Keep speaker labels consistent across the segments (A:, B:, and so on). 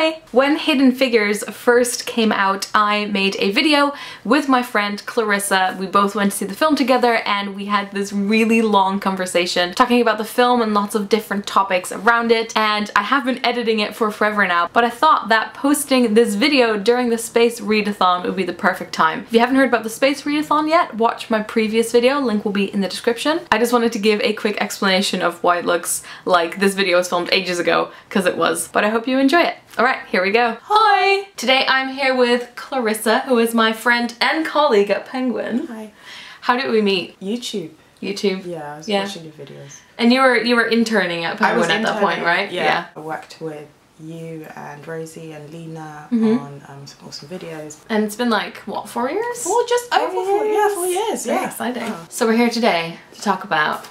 A: Hi! When Hidden Figures first came out, I made a video with my friend Clarissa. We both went to see the film together and we had this really long conversation talking about the film and lots of different topics around it, and I have been editing it for forever now, but I thought that posting this video during the Space Readathon would be the perfect time. If you haven't heard about the Space Readathon yet, watch my previous video, link will be in the description. I just wanted to give a quick explanation of why it looks like this video was filmed ages ago, because it was, but I hope you enjoy it. Alright, here we go. Hi! Today I'm here with Clarissa, who is my friend and colleague at Penguin.
B: Hi.
A: How did we meet?
B: YouTube.
A: YouTube?
B: Yeah, I was watching your videos.
A: And you were interning at Penguin at that point, right?
B: Yeah. I worked with you and Rosie and Lena on some awesome videos.
A: And it's been like, what, 4 years?
B: Oh, just over 4 years. Yeah, 4 years.
A: Very exciting. Oh. So we're here today to talk about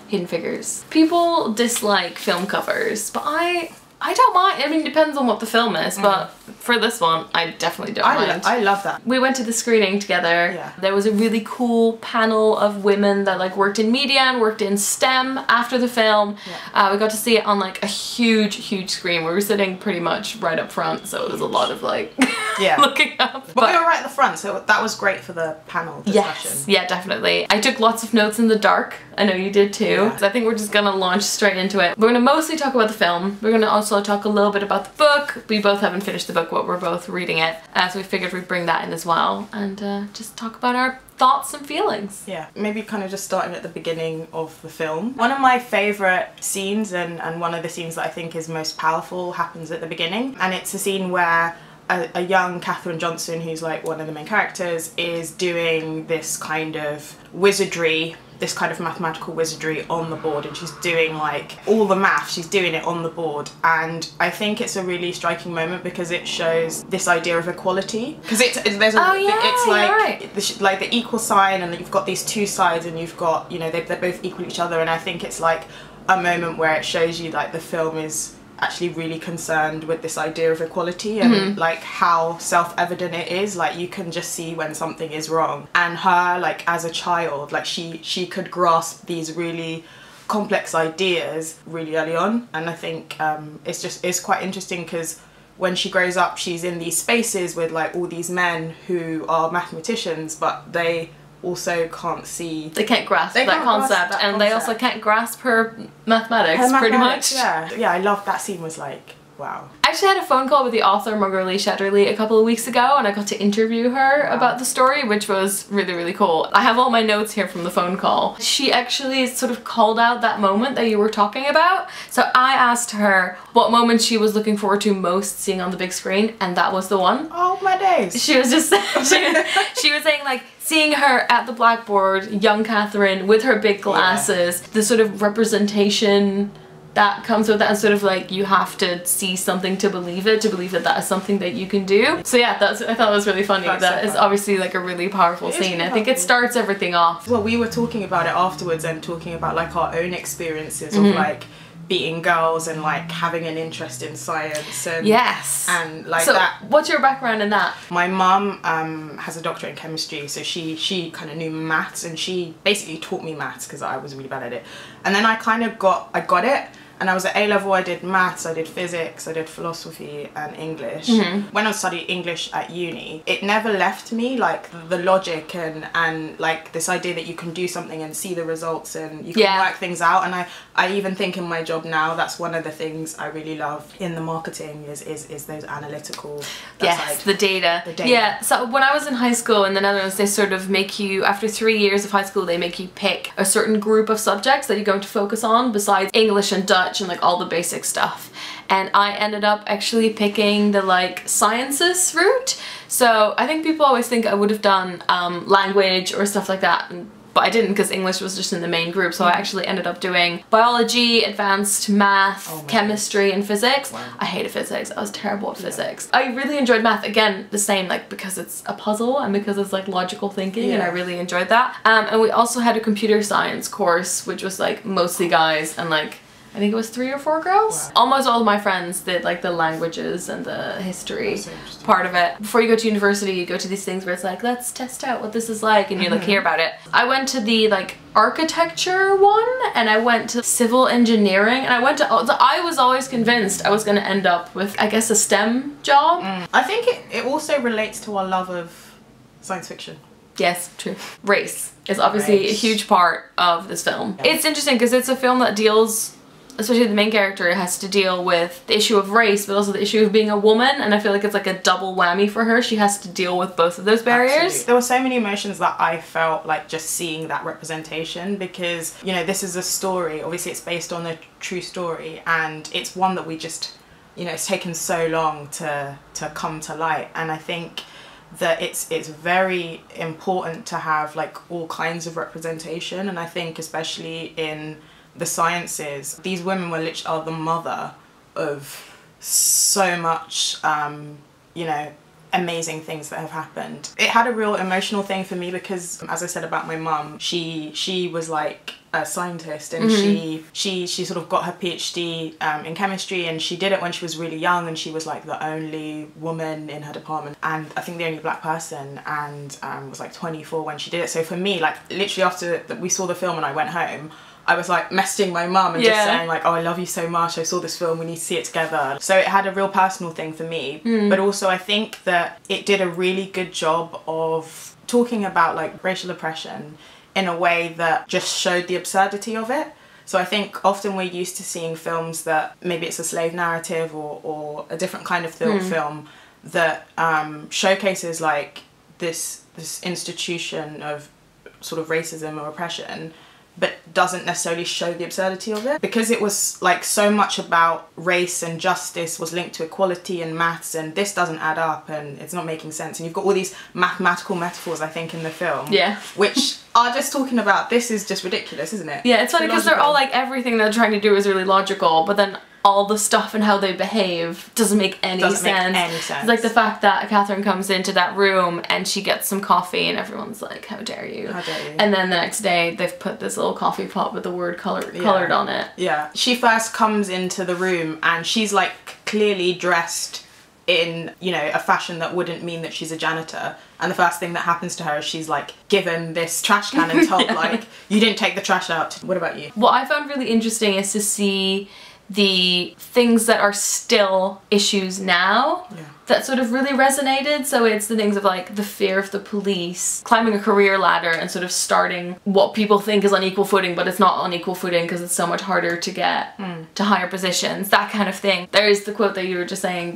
A: Hidden Figures. People dislike film covers, but I don't mind. I mean, it depends on what the film is, but for this one, I definitely don't mind.
B: I love that.
A: We went to the screening together. Yeah. There was a really cool panel of women that like worked in media and worked in STEM after the film. Yeah. We got to see it on like a huge screen. We were sitting pretty much right up front, so it was a lot of like looking up.
B: But we were right at the front, so that was great for the panel discussion.
A: Yes, yeah, definitely. I took lots of notes in the dark. I know you did too. Yeah. So I think we're just gonna launch straight into it. We're gonna mostly talk about the film. We're gonna also talk a little bit about the book. We both haven't finished the book, but we're both reading it. So we figured we'd bring that in as well and just talk about our thoughts and feelings. Yeah,
B: maybe kind of just starting at the beginning of the film. One of my favourite scenes and one of the scenes that I think is most powerful happens at the beginning, and it's a scene where a young Katherine Johnson, who's like one of the main characters, is doing this kind of wizardry, this kind of mathematical wizardry on the board, and she's doing like all the math, she's doing it on the board, and I think it's a really striking moment because it shows this idea of equality, because it's like the equal sign, and you've got these two sides and you've got, you know, they're both equal to each other, and I think it's like a moment where it shows you like the film is actually really concerned with this idea of equality and like how self-evident it is. Like you can just see when something is wrong, and her, like as a child, like she could grasp these really complex ideas really early on, and I think it's quite interesting because when she grows up she's in these spaces with like all these men who are mathematicians, but they also can't see,
A: they can't grasp that concept, and they also can't grasp her mathematics, pretty much.
B: Yeah, I love that scene. Was like, wow.
A: I actually had a phone call with the author Margot Shetterly a couple of weeks ago, and I got to interview her about the story, which was really cool. I have all my notes here from the phone call. She actually sort of called out that moment that you were talking about. So I asked her what moment she was looking forward to most seeing on the big screen, and that was the one.
B: Oh my days.
A: She was just she was saying like seeing her at the blackboard, young Katherine with her big glasses, the sort of representation that comes with that, and sort of like you have to see something to believe that that is something that you can do. So yeah, I thought it was really funny. That is obviously like a really powerful scene. I think it starts everything off.
B: Well, we were talking about it afterwards and talking about like our own experiences of like being girls and like having an interest in science and and like
A: so
B: that.
A: What's your background in that?
B: My mum has a doctorate in chemistry, so she kind of knew maths, and she basically taught me maths because I was really bad at it. And then I kind of got it. And I was at A-level, I did maths, I did physics, I did philosophy and English. When I was studying English at uni, it never left me, like the logic and like this idea that you can do something and see the results and you can work things out. And I even think in my job now, that's one of the things I really love in the marketing is those analytical,
A: like, the data. Yeah, so when I was in high school in the Netherlands, they sort of make you, after 3 years of high school, they make you pick a certain group of subjects that you're going to focus on besides English and Dutch and like all the basic stuff, and I ended up actually picking the like sciences route. So I think people always think I would have done language or stuff like that, but I didn't because English was just in the main group. So I actually ended up doing biology, advanced math, chemistry and physics. I hated physics. I was terrible at physics. I really enjoyed math, again the same, like because it's a puzzle and because it's like logical thinking, and I really enjoyed that. And we also had a computer science course which was like mostly guys, and like I think it was 3 or 4 girls. Wow. Almost all of my friends did like the languages and the history part of it. Before you go to university, you go to these things where it's like, let's test out what this is like, and you like hear about it. I went to the like architecture one, and I went to civil engineering, and I went to, I was always convinced I was going to end up with, I guess, a STEM job.
B: I think it also relates to our love of science fiction.
A: Yes, true. Race is obviously a huge part of this film. Yeah. It's interesting because it's a film that deals, especially the main character has to deal with the issue of race, but also the issue of being a woman, and I feel like it's like a double whammy for her. She has to deal with both of those barriers.
B: Absolutely. There were so many emotions that I felt like just seeing that representation, because, you know, this is a story, obviously it's based on a true story, and it's one that we just, you know, it's taken so long to come to light, and I think that it's very important to have like all kinds of representation, and I think especially in the sciences, these women were literally are the mother of so much you know, amazing things that have happened. It had a real emotional thing for me because, as I said about my mum, she was like a scientist, and she sort of got her PhD in chemistry, and she did it when she was really young, and she was like the only woman in her department, and I think the only black person, and was like 24 when she did it. So for me, like literally after we saw the film and I went home, I was like messaging my mum and just saying like, oh, I love you so much, I saw this film, we need to see it together. So it had a real personal thing for me, but also I think that it did a really good job of talking about like racial oppression in a way that just showed the absurdity of it. So I think often we're used to seeing films that maybe it's a slave narrative or a different kind of film that showcases like this institution of sort of racism or oppression, but doesn't necessarily show the absurdity of it. Because it was like so much about race and justice was linked to equality and maths, and this doesn't add up and it's not making sense, and you've got all these mathematical metaphors I think in the film, which are just talking about this is just ridiculous, isn't it?
A: Yeah, it's funny because they're all like, everything they're trying to do is really logical, but then all the stuff and how they behave doesn't make any sense. It's like the fact that Katherine comes into that room and she gets some coffee and everyone's like, how dare you? How dare you? And then the next day they've put this little coffee pot with the word colored on it. Yeah.
B: She first comes into the room and she's like clearly dressed in, you know, a fashion that wouldn't mean that she's a janitor, and the first thing that happens to her is she's like given this trash can and told like, you didn't take the trash out. What about you?
A: What I found really interesting is to see the things that are still issues now that sort of really resonated. So it's the things of like the fear of the police, climbing a career ladder and sort of starting what people think is on equal footing, but it's not on equal footing because it's so much harder to get to higher positions, that kind of thing. There is the quote that you were just saying,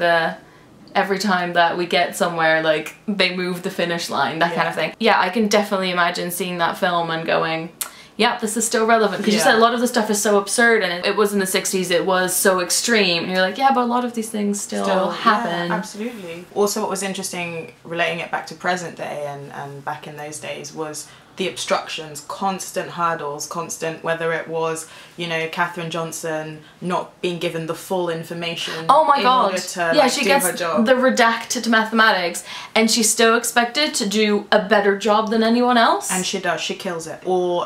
A: every time that we get somewhere, like they move the finish line, that kind of thing. Yeah, I can definitely imagine seeing that film and going, yeah, this is still relevant, because you said a lot of the stuff is so absurd, and it was in the 60s, it was so extreme, and you're like, yeah, but a lot of these things still happen.
B: Yeah, absolutely. Also, what was interesting, relating it back to present day and back in those days, was the obstructions, constant hurdles, constant, whether it was, you know, Katherine Johnson not being given the full information.
A: Oh my god.
B: Order to,
A: she gets the redacted mathematics, and she's still expected to do a better job than anyone else.
B: And she does, she kills it. Or,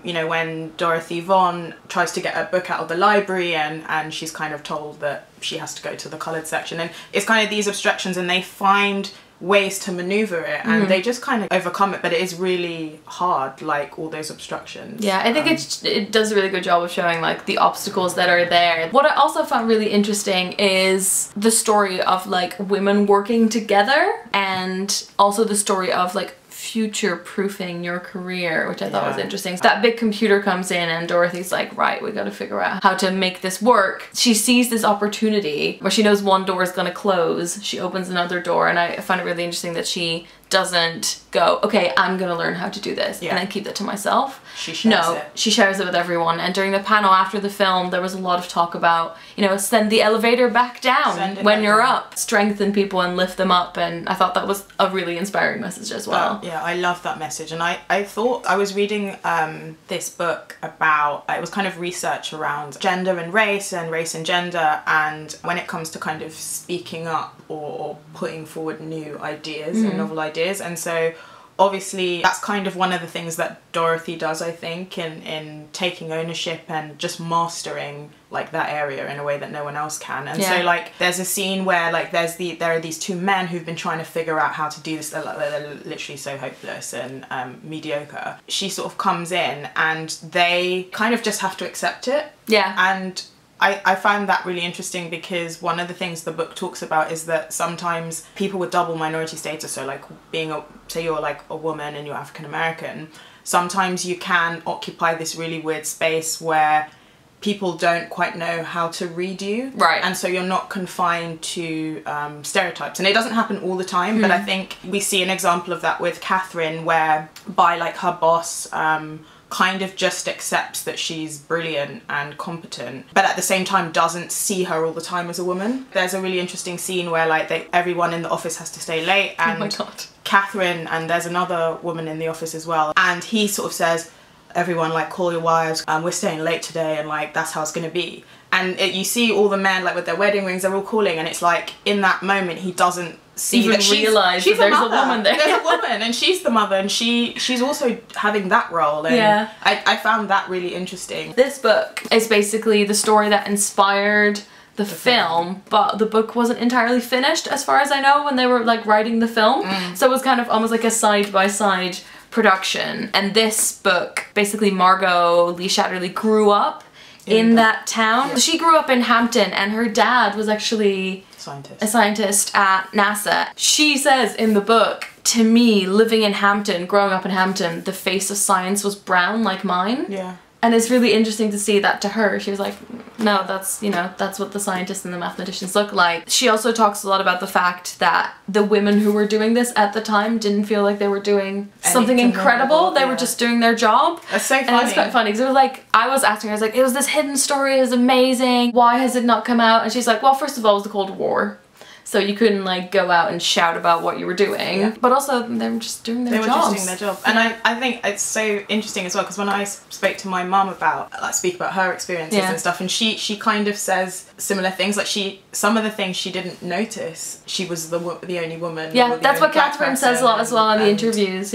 B: you know, when Dorothy Vaughan tries to get a book out of the library and she's kind of told that she has to go to the coloured section, and it's kind of these obstructions, and they find ways to maneuver it, and they just kind of overcome it, but it is really hard, like all those obstructions.
A: Yeah, I think it does a really good job of showing like the obstacles that are there. What I also found really interesting is the story of like women working together, and also the story of like future-proofing your career, which I thought was interesting. That big computer comes in and Dorothy's like, right, we gotta figure out how to make this work. She sees this opportunity where she knows one door is gonna close, she opens another door, and I find it really interesting that she doesn't go, okay, I'm gonna learn how to do this and then keep that to myself.
B: She shares it.
A: She shares it with everyone. And during the panel after the film, there was a lot of talk about, you know, send the elevator back down when you're up, strengthen people and lift them up, and I thought that was a really inspiring message as well.
B: Yeah, I love that message. And I thought, I was reading this book about, it was kind of research around gender and race and gender, and when it comes to kind of speaking up or putting forward new ideas and novel ideas. And so obviously that's kind of one of the things that Dorothy does, I think, in taking ownership and just mastering like that area in a way that no one else can. And so like there's a scene where like there are these two men who've been trying to figure out how to do this. They're literally so hopeless and mediocre. She sort of comes in and they kind of just have to accept it. Yeah. And I found that really interesting because one of the things the book talks about is that sometimes people with double minority status, so like say you're like a woman and you're African American, sometimes you can occupy this really weird space where people don't quite know how to read you. Right. And so you're not confined to stereotypes. And it doesn't happen all the time, but I think we see an example of that with Katherine, where by like her boss kind of just accepts that she's brilliant and competent, but at the same time doesn't see her all the time as a woman. There's a really interesting scene where like everyone in the office has to stay late, and oh my God. Katherine, and there's another woman in the office as well, and he sort of says, everyone like call your wives, we're staying late today, and like that's how it's gonna be. And you see all the men like with their wedding rings, they're all calling, and it's like in that moment he doesn't see that realise that there's a woman there. There's a woman and she's the mother, and she's also having that role, and I found that really interesting.
A: This book is basically the story that inspired the film, but the book wasn't entirely finished as far as I know when they were like writing the film. So it was kind of almost like a side-by-side production. And this book, basically Margot Lee Shatterly grew up in that town. Yeah. She grew up in Hampton, and her dad was actually a scientist at NASA. She says in the book, to me, living in Hampton, growing up in Hampton, the face of science was brown like mine. Yeah. And it's really interesting to see that to her. She was like, no, that's, you know, that's what the scientists and the mathematicians look like. She also talks a lot about the fact that the women who were doing this at the time didn't feel like they were doing something incredible. They were just doing their job.
B: That's so funny.
A: And it's quite funny because it was like, I was asking her, I was like, it was this hidden story, it was amazing. Why has it not come out? And she's like, well, first of all, it was the Cold War. So you couldn't like go out and shout about what you were doing, but also they were just doing their jobs. They were just doing their job.
B: And I think it's so interesting as well, because when I spoke to my mum about, like, speak about her experiences and stuff, and she kind of says similar things, like some of the things she didn't notice, she was the only woman. Yeah,
A: that's what Katherine says a lot as well in the interviews,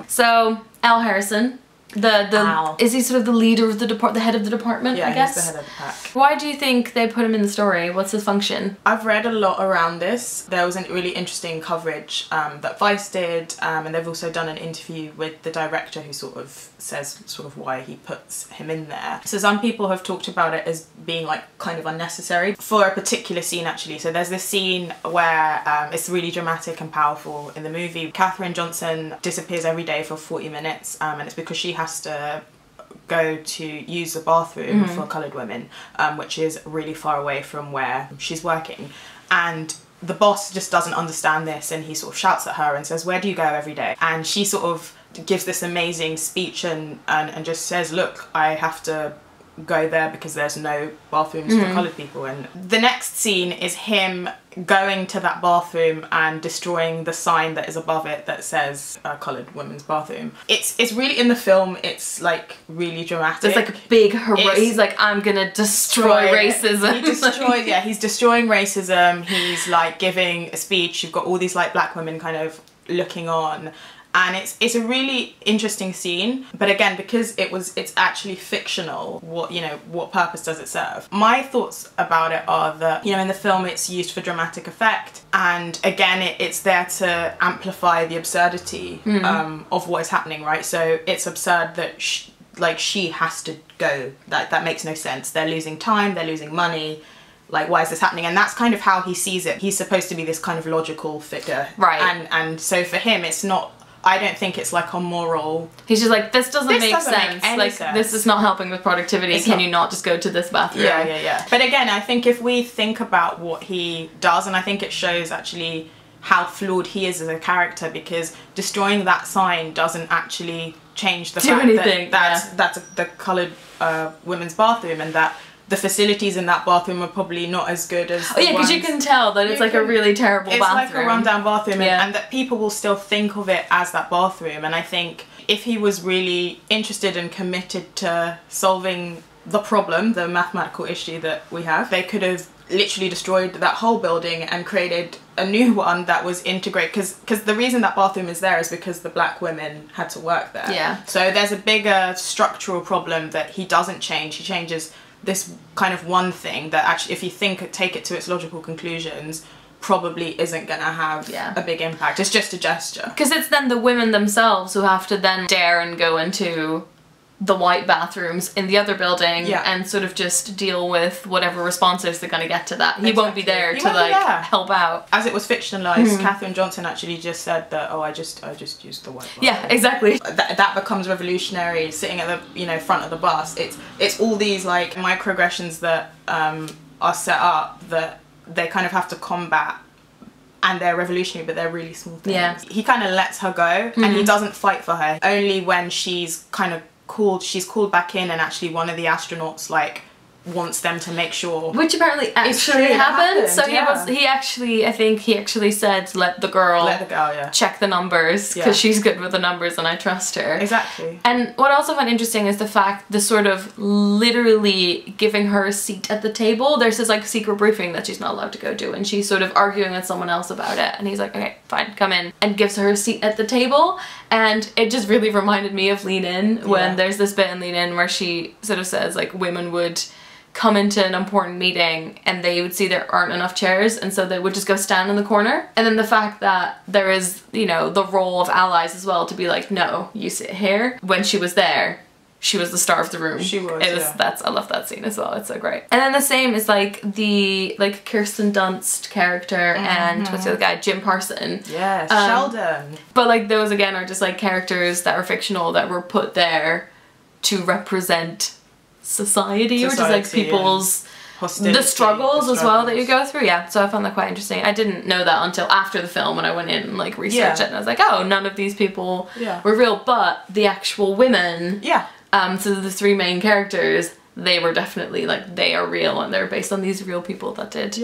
A: so, Al Harrison. Is he sort of the leader of the head of the department, I guess?
B: He's the head of the pack.
A: Why do you think they put him in the story? What's his function?
B: I've read a lot around this. There was a really interesting coverage that Vice did, and they've also done an interview with the director who sort of says why he puts him in there. So some people have talked about it as being like kind of unnecessary for a particular scene, actually. So there's this scene where it's really dramatic and powerful in the movie. Katherine Johnson disappears every day for 40 minutes, and it's because she has to go to use the bathroom for coloured women, which is really far away from where she's working. And the boss just doesn't understand this, and he sort of shouts at her and says, where do you go every day? And she sort of gives this amazing speech and just says, look, I have to go there because there's no bathrooms for coloured people. And the next scene is him going to that bathroom and destroying the sign that is above it that says coloured women's bathroom. It's really, in the film, it's like really dramatic.
A: It's like a big he's like, I'm gonna destroy racism.
B: He's destroying racism. He's like giving a speech. You've got all these like black women kind of looking on. And it's a really interesting scene, but again, because it's actually fictional, what purpose does it serve? My thoughts about it are that, in the film it's used for dramatic effect, and again it's there to amplify the absurdity of what is happening, right? So it's absurd that she has to go. That makes no sense. They're losing time, they're losing money. Like, why is this happening? And that's kind of how he sees it. He's supposed to be this kind of logical figure, right? And so for him, it's not. I don't think it's like a moral.
A: He's just like, this doesn't make sense. Like, this is not helping with productivity. Can you not just go to this bathroom?
B: Yeah. But again, I think if we think about what he does, and I think it shows actually how flawed he is as a character, because destroying that sign doesn't actually change the fact that that's the coloured women's bathroom, and that the facilities in that bathroom are probably not as good as
A: because you can tell that it's like a really terrible bathroom.
B: It's like a rundown bathroom, and that people will still think of it as that bathroom. And I think if he was really interested and committed to solving the problem, the mathematical issue that we have, they could have literally destroyed that whole building and created a new one that was integrated, because the reason that bathroom is there is because the black women had to work there.
A: Yeah.
B: So there's a bigger structural problem that he doesn't change. He changes this kind of one thing that actually, if you take it to its logical conclusions, probably isn't gonna have a big impact. It's just a gesture. Because
A: it's then the women themselves who have to then dare and go into the white bathrooms in the other building and sort of just deal with whatever responses they're going to get to that. He won't be there to like help out.
B: As it was fictionalized, Katherine Johnson actually just said that, oh, I just used the white bathroom.
A: Yeah, exactly.
B: That becomes revolutionary. Sitting at the front of the bus, it's all these like microaggressions that are set up that they kind of have to combat. And they're revolutionary, but they're really small things. Yeah. He kind of lets her go, and he doesn't fight for her. Only when she's kind of she's called back in, and actually one of the astronauts like wants them to make sure,
A: which apparently actually happened. So I think he actually said let the girl check the numbers because she's good with the numbers and I trust her.
B: Exactly.
A: And what I also find interesting is the fact, the sort of literally giving her a seat at the table. There's this like secret briefing that she's not allowed to go to, and she's sort of arguing with someone else about it, and he's like, okay, fine, come in, and gives her a seat at the table. And it just really reminded me of Lean In, when there's this bit in Lean In where she sort of says like women would come into an important meeting and they would see there aren't enough chairs, and so they would just go stand in the corner. And then the fact that there is, you know, the role of allies as well to be like, no, you sit here. When she was there, she was the star of the room.
B: She was,
A: I love that scene as well. It's so great. And then the same is like the Kirsten Dunst character and what's the other guy? Jim Parson.
B: Yes, Sheldon.
A: But like those again are just like characters that are fictional that were put there to represent society or just like people's the struggles as well that you go through. Yeah, so I found that quite interesting. I didn't know that until after the film when I went in and like researched it, and I was like, oh, none of these people were real, but the actual women, so the three main characters, they were definitely like, they are real and they're based on these real people that did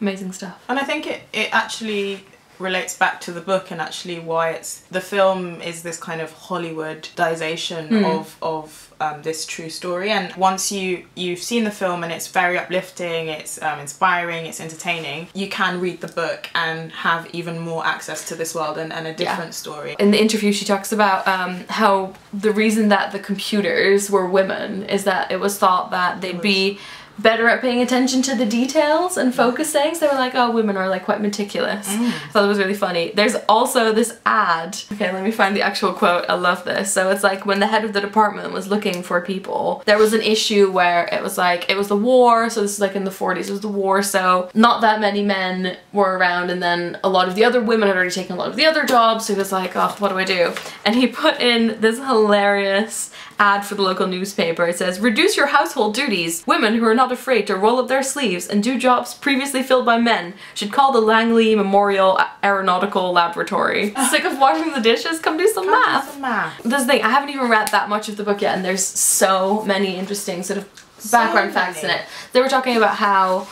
A: amazing stuff.
B: And I think it actually relates back to the book, and actually why the film is this kind of Hollywoodization of this true story. And once you've seen the film and it's very uplifting, it's inspiring, it's entertaining, you can read the book and have even more access to this world and a different story.
A: In the interview she talks about how the reason that the computers were women is that it was thought that they'd be better at paying attention to the details and focusing, so they were like, oh, women are like quite meticulous. I thought it was really funny. There's also this ad, okay, let me find the actual quote, I love this. So it's like when the head of the department was looking for people, there was an issue where it was like, it was the war, so this is like in the 40s, it was the war, so not that many men were around, and then a lot of the other women had already taken a lot of the other jobs, so he was like, oh, what do I do? And he put in this hilarious ad for the local newspaper. It says, reduce your household duties. Women who are not afraid to roll up their sleeves and do jobs previously filled by men should call the Langley Memorial Aeronautical Laboratory. Sick of washing the dishes? Come do some math. This thing, I haven't even read that much of the book yet, and there's so many interesting sort of background facts in it. They were talking about how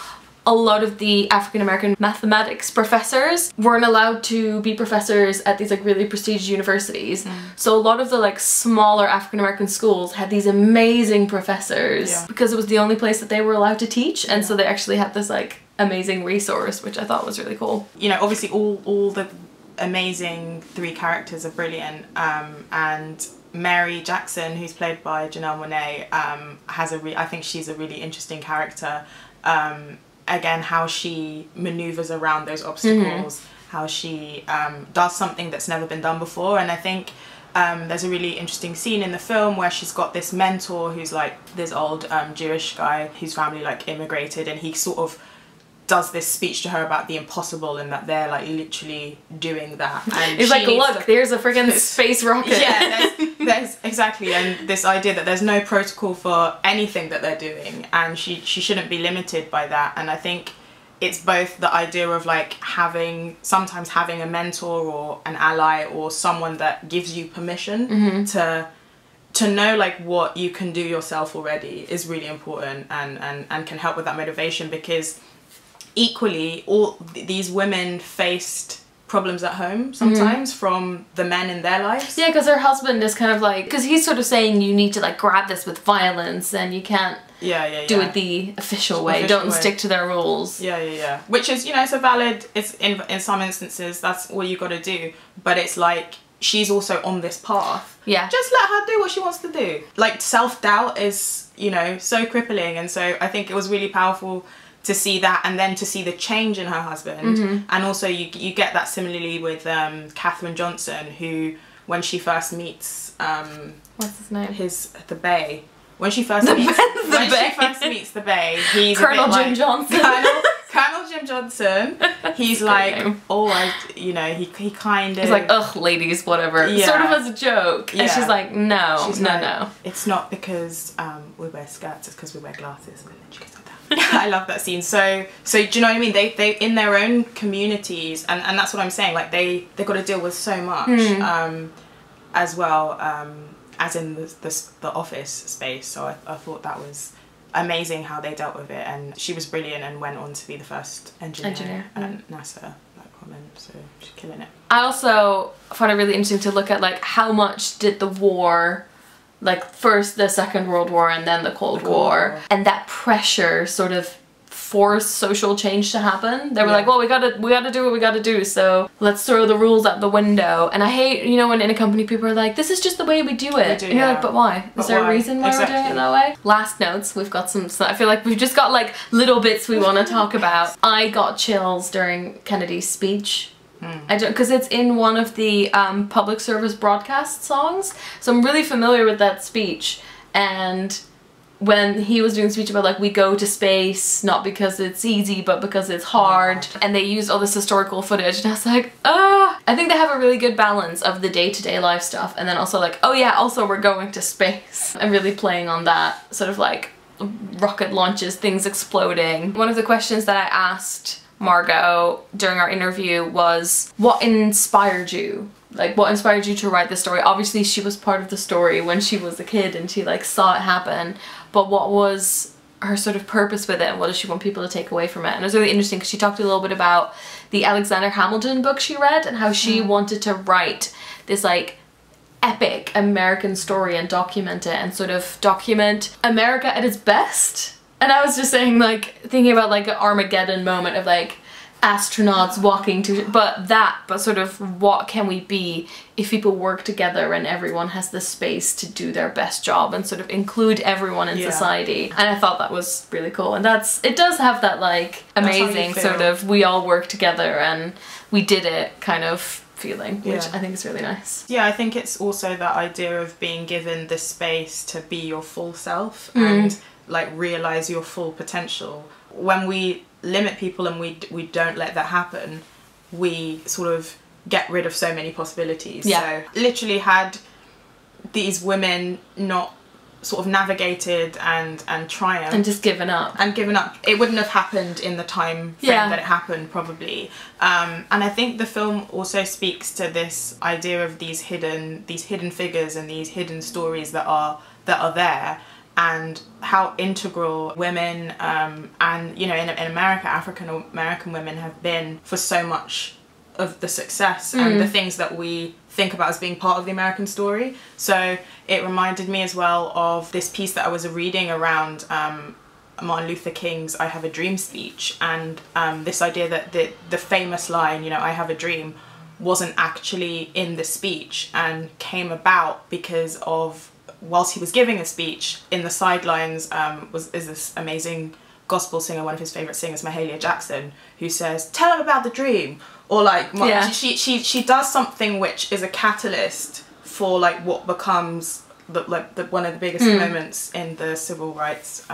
A: a lot of the African-American mathematics professors weren't allowed to be professors at these like really prestigious universities. So a lot of the like smaller African-American schools had these amazing professors because it was the only place that they were allowed to teach, and so they actually had this like amazing resource, which I thought was really cool. You know, obviously all the amazing three characters are brilliant, and Mary Jackson, who's played by Janelle Monáe, I think she's a really interesting character. Again, how she maneuvers around those obstacles, how she does something that's never been done before. And I think there's a really interesting scene in the film where she's got this mentor who's like this old Jewish guy whose family like immigrated, and he sort of does this speech to her about the impossible and that they're like literally doing that. And it's like, look, there's a friggin' space rocket.
B: Yeah, there's exactly, and this idea that there's no protocol for anything that they're doing, and she shouldn't be limited by that. And I think it's both the idea of like sometimes having a mentor or an ally or someone that gives you permission to know like what you can do yourself already is really important, and can help with that motivation, because equally all these women faced problems at home sometimes from the men in their lives.
A: Yeah, because her husband is kind of like, because he's sort of saying you need to like grab this with violence and you can't do it the official way, don't stick to their rules.
B: Yeah. Which is, you know, it's a valid, it's in some instances, that's all you got to do. But it's like, she's also on this path.
A: Yeah.
B: Just let her do what she wants to do. Like, self-doubt is, you know, so crippling. And so I think it was really powerful to see that, and then to see the change in her husband. And also you get that similarly with Katherine Johnson, who, when she first meets
A: what's his name?
B: The Bay. When she first meets the Bay, he's
A: Colonel Jim Johnson.
B: Colonel Jim Johnson. He's like, you know, he kind of.
A: He's like, ugh, ladies, whatever.
B: Yeah.
A: Sort of as a joke. Yeah. And she's like, no, no.
B: It's not because we wear skirts, it's because we wear glasses. And then she goes like that. I love that scene. So do you know what I mean? They in their own communities, and that's what I'm saying. Like they've got to deal with so much, as well. As in the office space. So I thought that was amazing how they dealt with it, and she was brilliant and went on to be the first engineer at NASA, black woman, so she's killing it.
A: I also find it really interesting to look at like how much did the war, like first the Second World War and then the Cold War, and that pressure sort of force social change to happen. They were like, well, we gotta do what we gotta do, so let's throw the rules out the window. And I hate, you know, when in a company people are like, this is just the way we do it. And you're like, but why? Is there a reason why we're doing it that way? Last notes, we've got some, I feel like we've just got like little bits we want to talk about. I got chills during Kennedy's speech. I don't, because it's in one of the public service broadcast songs, so I'm really familiar with that speech. And when he was doing a speech about like, we go to space not because it's easy but because it's hard, and they used all this historical footage, and I was like, oh, I think they have a really good balance of the day-to-day life stuff and then also like, oh yeah, also we're going to space, and really playing on that sort of like rocket launches, things exploding. One of the questions that I asked Margot during our interview was, what inspired you? Like, what inspired you to write the story? Obviously she was part of the story when she was a kid and she like saw it happen, but what was her sort of purpose with it, and what does she want people to take away from it? And it was really interesting because she talked a little bit about the Alexander Hamilton book she read and how she wanted to write this like epic American story and document it, and sort of document America at its best. And I was just saying, like, thinking about like an Armageddon moment of like astronauts walking to, but sort of what can we be if people work together and everyone has the space to do their best job and sort of include everyone in society. And I thought that was really cool, and it does have that like amazing sort of we all work together and we did it kind of feeling, which I think is really nice. Yeah,
B: I think it's also that idea of being given the space to be your full self and like realize your full potential. When we limit people and we don't let that happen, we sort of get rid of so many possibilities. So literally, had these women not sort of navigated and triumphed
A: and just given up,
B: it wouldn't have happened in the time frame that it happened, probably. And I think the film also speaks to this idea of these hidden figures and these hidden stories that are there, and how integral women and, you know, in America, African American women have been for so much of the success and the things that we think about as being part of the American story. So it reminded me as well of this piece that I was reading around Martin Luther King's I Have a Dream speech, and this idea that the famous line, you know, I have a dream, wasn't actually in the speech and came about because of, whilst he was giving a speech, in the sidelines is this amazing gospel singer, one of his favourite singers, Mahalia Jackson, who says, tell him about the dream, or like she does something which is a catalyst for like what becomes one of the biggest moments in the civil rights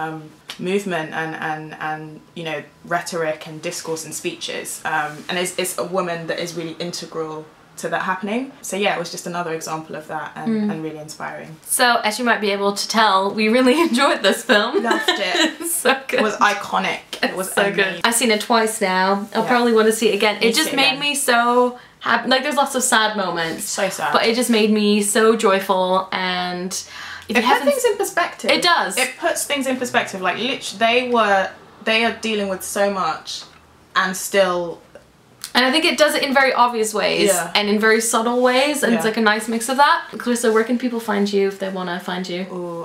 B: movement and you know, rhetoric and discourse and speeches, and it's a woman that is really integral to that happening. So yeah, it was just another example of that, and really inspiring. So as you might be able to tell, we really enjoyed this film. Loved it. It's so good. It was iconic. It was so good. I've seen it twice now. I'll probably want to see it again. It just made me so happy. Like, there's lots of sad moments. So sad. But it just made me so joyful, and if it puts things in perspective. It does. It puts things in perspective. Like, literally, they are dealing with so much, and still
A: And I think it does it in very obvious ways and in very subtle ways, and it's like a nice mix of that. Clarissa, where can people find you if they want to find you?
B: Ooh,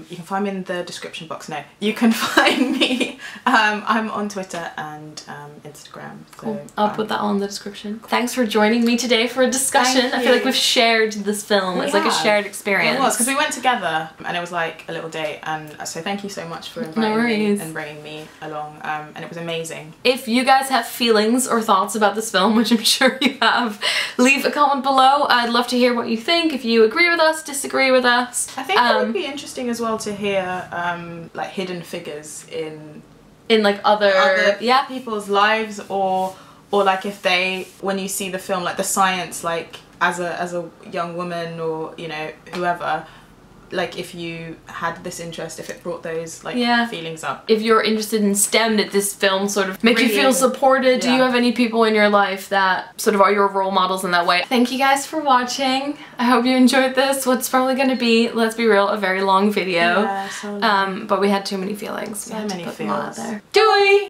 B: you can find me in the description box. No, you can find me. I'm on Twitter and Instagram. So,
A: cool. I'll put that all in the description. Thanks for joining me today for a discussion. I feel like we've shared this film. It's like a shared experience.
B: It was, because we went together and it was like a little date, and so thank you so much for inviting me and bringing me along, and it was amazing.
A: If you guys have feelings or thoughts about this film, which I'm sure you have, leave a comment below. I'd love to hear what you think, if you agree with us, disagree with us.
B: I think it would be interesting as well to hear like hidden figures in
A: like other
B: people's lives, or like if they, when you see the film, like the science, like as a young woman, or you know, whoever, like if you had this interest, if it brought those like feelings up. If
A: you're interested in STEM, did this film sort of make you feel supported? Do you have any people in your life that sort of are your role models in that way? Thank you guys for watching. I hope you enjoyed this. What's probably going to be, let's be real, a very long video.
B: Yeah, so long.
A: But we had too many feelings.
B: So many feelings.
A: Doei!